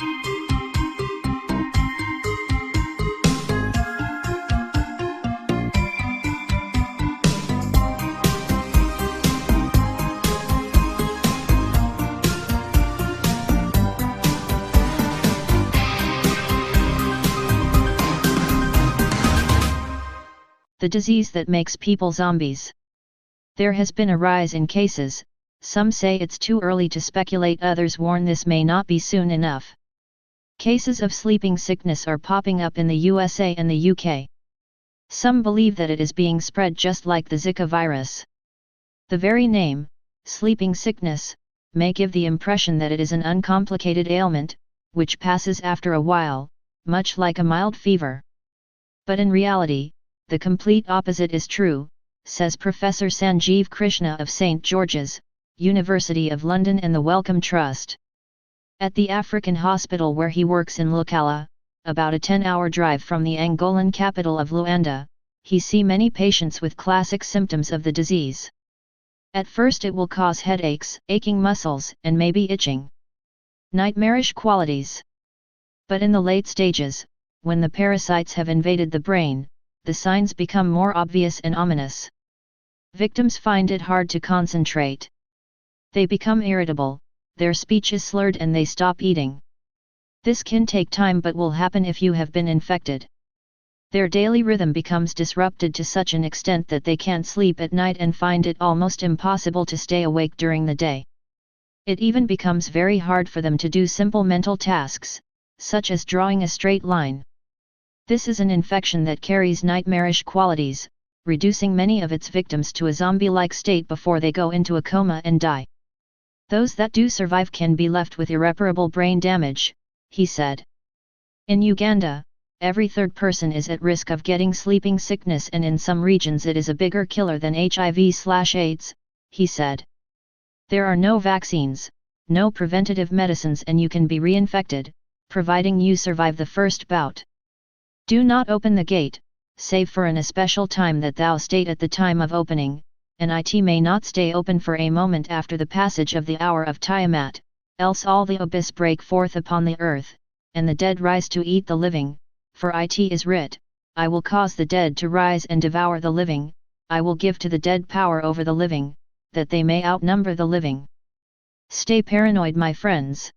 The disease that makes people zombies. There has been a rise in cases. Some say it's too early to speculate, others warn this may not be soon enough. Cases of sleeping sickness are popping up in the USA and the UK. Some believe that it is being spread just like the Zika virus. The very name, sleeping sickness, may give the impression that it is an uncomplicated ailment, which passes after a while, much like a mild fever. But in reality, the complete opposite is true, says Professor Sanjeev Krishna of St. George's, University of London and the Wellcome Trust. At the African hospital where he works in Lukala, about a 10-hour drive from the Angolan capital of Luanda, he sees many patients with classic symptoms of the disease. At first it will cause headaches, aching muscles, and maybe itching. Nightmarish qualities. But in the late stages, when the parasites have invaded the brain, the signs become more obvious and ominous. Victims find it hard to concentrate. They become irritable, their speech is slurred and they stop eating. This can take time but will happen if you have been infected. Their daily rhythm becomes disrupted to such an extent that they can't sleep at night and find it almost impossible to stay awake during the day. It even becomes very hard for them to do simple mental tasks, such as drawing a straight line. This is an infection that carries nightmarish qualities, reducing many of its victims to a zombie-like state before they go into a coma and die. Those that do survive can be left with irreparable brain damage, he said. In Uganda, every third person is at risk of getting sleeping sickness, and in some regions it is a bigger killer than HIV/AIDS, he said. There are no vaccines, no preventative medicines, and you can be reinfected, providing you survive the first bout. Do not open the gate, save for an especial time that thou state at the time of opening, and it may not stay open for a moment after the passage of the hour of Tiamat, else all the abyss break forth upon the earth, and the dead rise to eat the living, for it is writ, I will cause the dead to rise and devour the living, I will give to the dead power over the living, that they may outnumber the living. Stay paranoid, my friends.